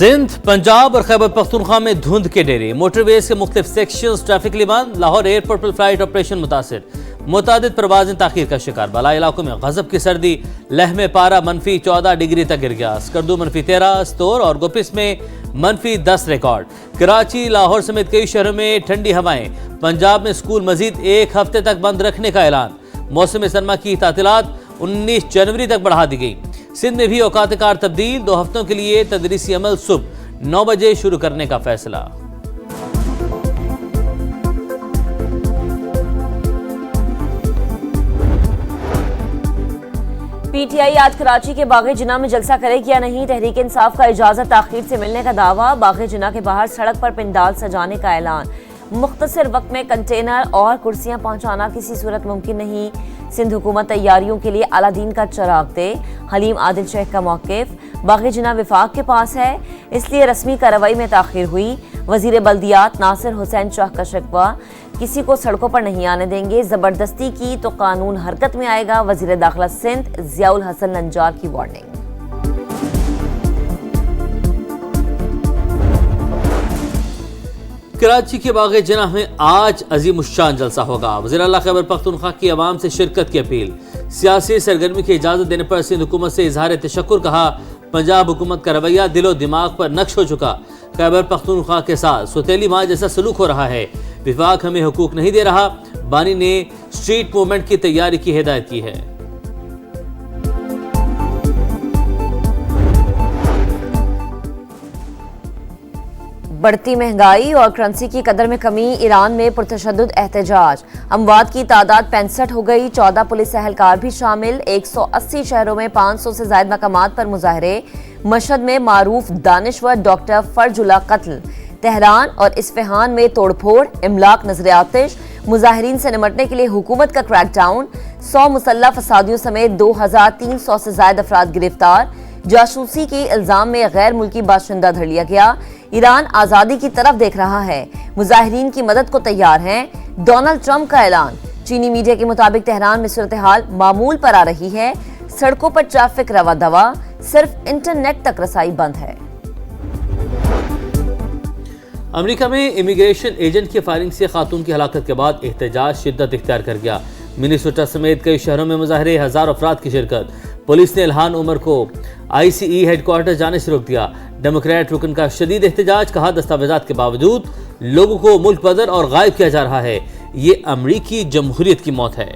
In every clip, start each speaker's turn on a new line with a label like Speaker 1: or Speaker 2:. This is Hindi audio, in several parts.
Speaker 1: सिंध, पंजाब और खैबर पख्तूनख्वा में धुंध के डेरे, मोटरवेज के मुख्तलिफ सेक्शंस ट्रैफिक लिए बंद। लाहौर एयरपोर्ट पर फ्लाइट ऑपरेशन मुतासिर, मुतादिद परवाजें ताखीर का शिकार। बाला इलाकों में गजब की सर्दी, लह में पारा -14 डिग्री तक गिर गया। स्कर्दू -13, स्तोर और गोपिस में -10 रिकॉर्ड। कराची, लाहौर समेत कई शहरों में ठंडी हवाएं। पंजाब में स्कूल मजीद एक हफ्ते तक बंद रखने का ऐलान। मौसम सरमा की तातीलात 19 जनवरी तक बढ़ा दी गई। सिंध में भी औकात कार तब्दील, 2 हफ्तों के लिए तदरीसी अमल सुबह 9 बजे शुरू करने का फैसला।
Speaker 2: पीटीआई आज कराची के बाग़े जिना में जलसा करेगी या नहीं। तहरीक इंसाफ का इजाजत ताखीर से मिलने का दावा। बाग़े जिना के बाहर सड़क पर पंडाल सजाने का ऐलान। मुख्तसर वक्त में कंटेनर और कुर्सियां पहुंचाना किसी सूरत मुमकिन नहीं। सिंध हुकूमत तैयारियों के लिए अलादीन का चराग दे। हलीम आदिल शेख का मौक़िफ़, बाग़े जिना विफाक के पास है, इसलिए रस्मी कार्रवाई में ताख़ीर हुई। वज़ीर बल्दियात नासिर हुसैन शाह का शिकवा, किसी को सड़कों पर नहीं आने देंगे, ज़बरदस्ती की तो कानून हरकत में आएगा। वज़ीर दाखिला सिंध ज़ियाउल हसन नंजार की वार्निंग।
Speaker 1: कराची के बाग़े जिना में आज अज़ीमुश्शान जलसा होगा। वज़ीर आला खैबर पख्तूनख्वा की अवाम से शिरकत की अपील। सियासी सरगर्मी की इजाज़त देने पर सिंध हुकूमत से इजहार तशक्कुर कहा। पंजाब हुकूमत का रवैया दिलो दिमाग पर नक्श हो चुका। खैबर पख्तूनख्वा के साथ सुतेली माँ जैसा सलूक हो रहा है। विफाक हमें हुकूक नहीं दे रहा। बानी ने स्ट्रीट मूवमेंट की तैयारी की हिदायत की है।
Speaker 2: बढ़ती महंगाई और करेंसी की कदर में कमी। ईरान में पुरतशद्दुद एहतजाज। अमवात की तादाद 65 हो गई। 14 पुलिस एहलकार भी शामिल। 180 शहरों में 500 से ज्यादा मकामात पर मुजाहरे। मशहद में मारूफ दानिश्वर डॉक्टर फरजुल्ला कत्ल। तेहरान और इस्फहान में तोड़फोड़, इमलाक, नजर-ए-आतिश। मुजाहिरीन से निमटने के लिए हुकूमत का क्रैकडाउन। 100 मुसल्लह फसादियों समेत 2300 से ज्यादा अफराद गिरफ्तार। जासूसी के इल्जाम में गैर मुल्की बाशिंदा धर लिया गया। ईरान आजादी की तरफ देख रहा है, मुजाहिरीन की मदद को तैयार हैं। डोनाल्ड ट्रंप का ऐलान। चीनी मीडिया के मुताबिक तेहरान में सूरत हाल मामूल पर आ रही है। सड़कों पर ट्रैफिक रवा दवा, सिर्फ इंटरनेट तक रसाई बंद है।
Speaker 1: अमेरिका में इमिग्रेशन एजेंट की फायरिंग से खातून की हलाकत के बाद एहतजाज शिद्दत इख्तियार कर गया। मिनेसोटा समेत कई शहरों में मुजाहरे, 1000 अफराद की शिरकत। पुलिस ने इल्हान उमर को ICE हेडक्वार्टर जाने से रोक दिया। डेमोक्रेट रुकन का शदीद एहतजाज, कहा दस्तावेजात के बावजूद लोगों को मुल्क बदर और गायब किया जा रहा है। ये अमरीकी जमहूरियत की मौत है।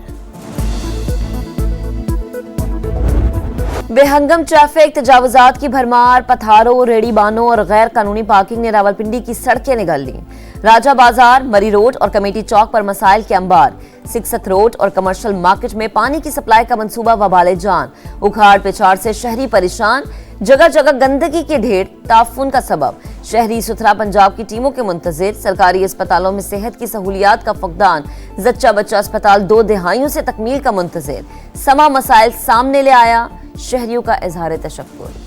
Speaker 2: बेहंगम ट्रैफिक, तजावुजात की भरमार। पथारों, रेड़ीबानों और गैर कानूनी पार्किंग ने रावलपिंडी की सड़कें निगल ली। राजा बाजार, मरी रोड और कमेटी चौक पर मसाइल के अंबार। सिक्सत रोड और कमर्शियल मार्केट में पानी की सप्लाई का मंसूबा वबाले जान। उखाड़ पिछाड़ से शहरी परेशान। जगह जगह गंदगी के ढेर ताफुन का सबब। शहरी सुथरा पंजाब की टीमों के मुंतजिर। सरकारी अस्पतालों में सेहत की सहूलियात का फकदान। जच्चा बच्चा अस्पताल 2 दिहाइयों से तकमील का मुंतजिर। समा मसाइल सामने ले आया, शहरियों का इजहार तशक्कुर।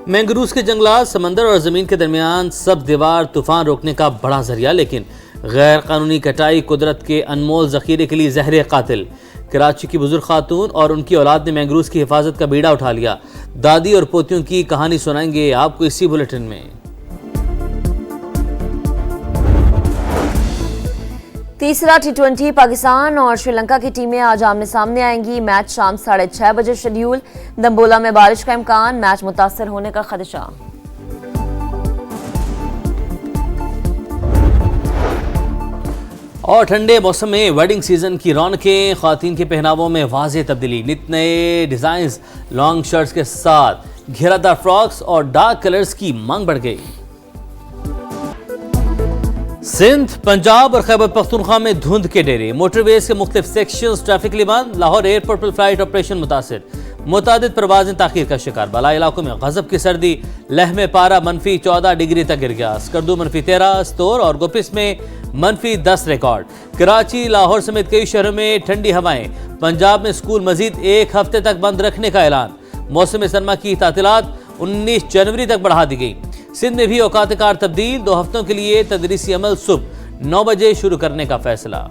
Speaker 1: मैंग्रोव्स के जंगलात, समंदर और जमीन के दरमियान सब दीवार तूफान रोकने का बड़ा जरिया, लेकिन गैर कानूनी कटाई कुदरत के अनमोल जखीरे के लिए जहर कातिल। कराची की बुजुर्ग खातून और उनकी औलाद ने मैंग्रोव्स की हिफाजत का बीड़ा उठा लिया। दादी और पोतियों की कहानी सुनाएंगे आपको इसी बुलेटिन में।
Speaker 2: तीसरा T20 पाकिस्तान और श्रीलंका की टीमें आज आमने सामने आएंगी। मैच शाम 6:30 बजे शेड्यूल। दंबोला में बारिश का इम्कान, मैच मुतासर होने का खदशा।
Speaker 1: और ठंडे मौसम में वेडिंग सीजन की रौनकें, ख्वातीन के पहनावों में वाज़ेह तब्दीली। नित नए डिजाइन्स, लॉन्ग शर्ट्स के साथ घेरादार फ्रॉक्स और डार्क कलर्स की मांग बढ़ गई। सिंध, पंजाब और खैबर पख्तूनख्वा में धुंध के डेरे, मोटरवेज के मुख्तलिफ सेक्शंस ट्रैफिक लिए बंद। लाहौर एयरपोर्ट पर फ्लाइट ऑपरेशन मुतासिर, मुतादिद परवाजें ताखीर का शिकार। बाला इलाकों में गजब की सर्दी, लह में पारा -14 डिग्री तक गिर गया। स्कर्दू -13, स्तोर और गोपिस में -10 रिकॉर्ड। कराची, लाहौर समेत कई शहरों में ठंडी हवाएं। पंजाब में स्कूल मजीद एक हफ्ते तक बंद रखने का ऐलान। मौसम सरमा की तातीलात 19 जनवरी तक बढ़ा दी गई। सिंध में भी औकात कार तब्दील, 2 हफ्तों के लिए तदरीसी अमल सुबह 9 बजे शुरू करने का फैसला।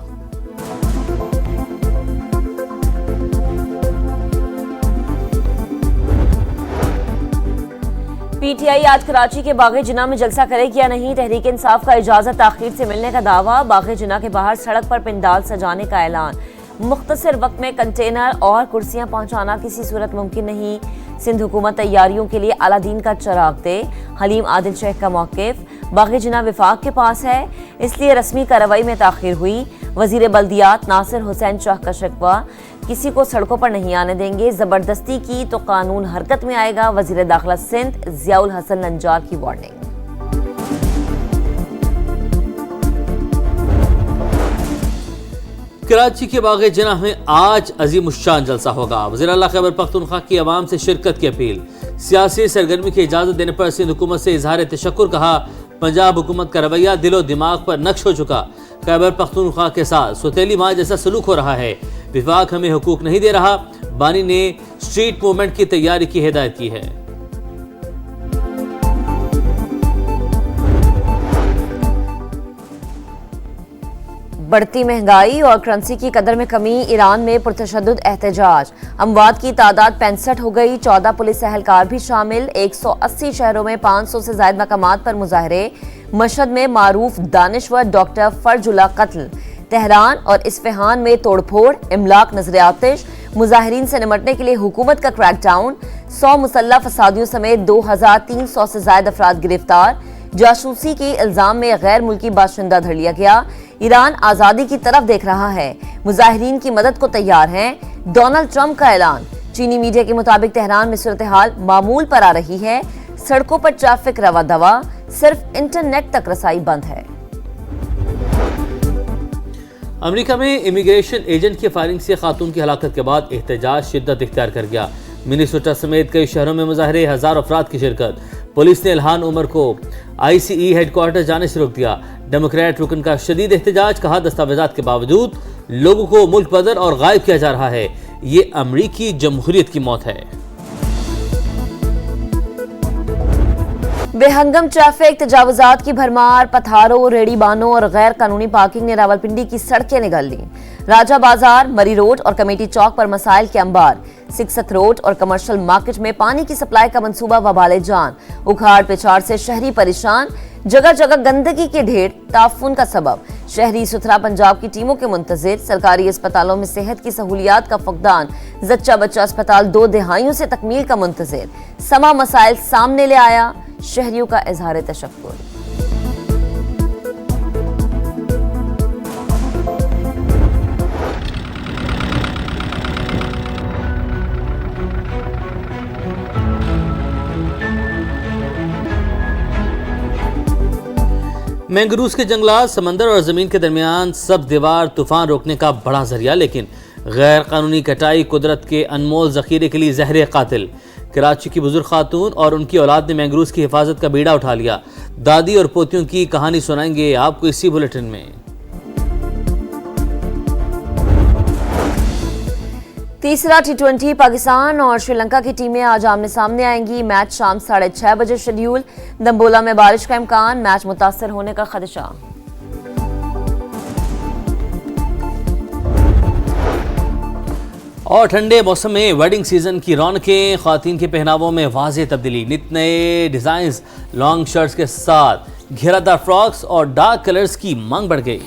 Speaker 2: पीटीआई आज कराची के बाग़े जिन्ना में जलसा करेगी या नहीं, तहरीक इंसाफ का इजाजत ताखीर से मिलने का दावा, बाग़े जिन्ना के बाहर सड़क पर पिंडाल सजाने का ऐलान, मुख्तसर वक्त में कंटेनर और कुर्सियां पहुंचाना किसी सूरत मुमकिन नहीं, सिंध हुकूमत तैयारियों के लिए अलादीन का चराग दे, हलीम आदिल शेख का मौक़िफ़, बाग़े जिन्ना विफाक के पास है इसलिए रस्मी कार्रवाई में ताख़ीर हुई, वज़ीर बल्दियात नासिर हुसैन शाह का शिकवा, किसी को सड़कों पर नहीं आने देंगे, जबरदस्ती की तो कानून हरकत में आएगा, वज़ीर दाखिला सिंध ज़ियाउल हसन नंजार की वार्निंग।
Speaker 1: कराची के बाग़े जिन्ना में आज अज़ीमुश्शान जलसा होगा। वज़ीर आला खैबर पख्तूनख्वा की आवाम से शिरकत की अपील, सियासी सरगर्मी की इजाज़त देने पर सिंध हुकूमत से इजहार तशक्कुर, कहा पंजाब हुकूमत का रवैया दिलो दिमाग पर नक्श हो चुका, खैबर पख्तूनख्वा के साथ सुतेली माँ जैसा सलूक हो रहा है, विफाक हमें हुकूक नहीं दे रहा, बानी ने स्ट्रीट मूवमेंट की तैयारी की हिदायत की है।
Speaker 2: बढ़ती महंगाई और करेंसी की कदर में कमी, ईरान में पुरतशद्दुद एहतजाज, अमवात की तादाद 65 हो गई, 14 पुलिस एहलकार भी शामिल, 180 शहरों में 500 से ज्यादा मकामात पर मुजाहरे, मशहद में मारूफ दानिश्वर डॉक्टर फर्जुल्ला कत्ल, तेहरान और इस्फहान में तोड़फोड़, इमलाक नजर आतिश, मुजाहिरीन से निमटने के लिए हुकूमत का क्रैकडाउन, 100 मुसल्लह फसादियों समेत 2300 से ज्यादा अफराद गिरफ्तार, जासूसी के इल्जाम में गैर मुल्की बाशिंदा धर लिया गया, ईरान आजादी की तरफ देख रहा है, मुजाहिरीन की मदद को तैयार हैं, डोनाल्ड ट्रंप का ऐलान, चीनी मीडिया के मुताबिक तेहरान में सूरत हाल मामूल पर आ रही है, सड़कों पर ट्रैफिक रवा दवा, सिर्फ इंटरनेट तक रसाई बंद है।
Speaker 1: अमेरिका में इमिग्रेशन एजेंट की फायरिंग से खातून की हलाकत के बाद एहतजाज शिद्दत इख्तियार कर गया, मिनेसोटा समेत कई शहरों में मुजाहरे, 1000 अफराद की शिरकत, पुलिस ने इल्हान उमर को ICE हेडक्वार्टर जाने से रोक दिया, डेमोक्रेट रुकन का शदीद एहतजाज, कहा दस्तावेजात के बावजूद लोगों को मुल्क बदर और गायब किया जा रहा है, ये अमरीकी जमहूरियत की मौत है।
Speaker 2: बेहंगम ट्रैफिक, तजावुजात की भरमार, पथारों, रेड़ीबानों और गैर कानूनी पार्किंग ने रावलपिंडी की सड़कें निगल ली, राजा बाजार, मरी रोड और कमेटी चौक पर मसाइल के अंबार, सिक्सथ रोड और कमर्शियल मार्केट में पानी की सप्लाई का मंसूबा वबाले जान, उखाड़ पिछाड़ से शहरी परेशान, जगह जगह गंदगी के ढेर ताफुन का सबब, शहरी सुथरा पंजाब की टीमों के मुंतजिर, सरकारी अस्पतालों में सेहत की सहूलियात का फकदान, जच्चा बच्चा अस्पताल 2 दिहाइयों से तकमील का मुंतजिर, समा मसाइल सामने ले आया, शहरियों का इजहार तशक्कुर।
Speaker 1: मैंग्रोव्स के जंगलात समंदर और ज़मीन के दरमियान सब दीवार तूफान रोकने का बड़ा जरिया, लेकिन गैर कानूनी कटाई कुदरत के अनमोल ज़ख़ीरे के लिए ज़हर कातिल। कराची की बुजुर्ग खातून और उनकी औलाद ने मैंग्रोव्स की हिफाजत का बीड़ा उठा लिया। दादी और पोतियों की कहानी सुनाएंगे आपको इसी बुलेटिन में।
Speaker 2: तीसरा T20 पाकिस्तान और श्रीलंका की टीमें आज आमने सामने आएंगी, मैच शाम 6:30 बजे शेड्यूल, दम्बोला में बारिश का इम्कान, मैच मुतासर होने का खदशा।
Speaker 1: और ठंडे मौसम में वेडिंग सीजन की रौनकें, ख्वातीन के पहनावों में वाज़ेह तब्दीली, नित नए डिजाइन, लॉन्ग शर्ट्स के साथ घेरादार फ्रॉक्स और डार्क कलर्स की मांग बढ़ गई।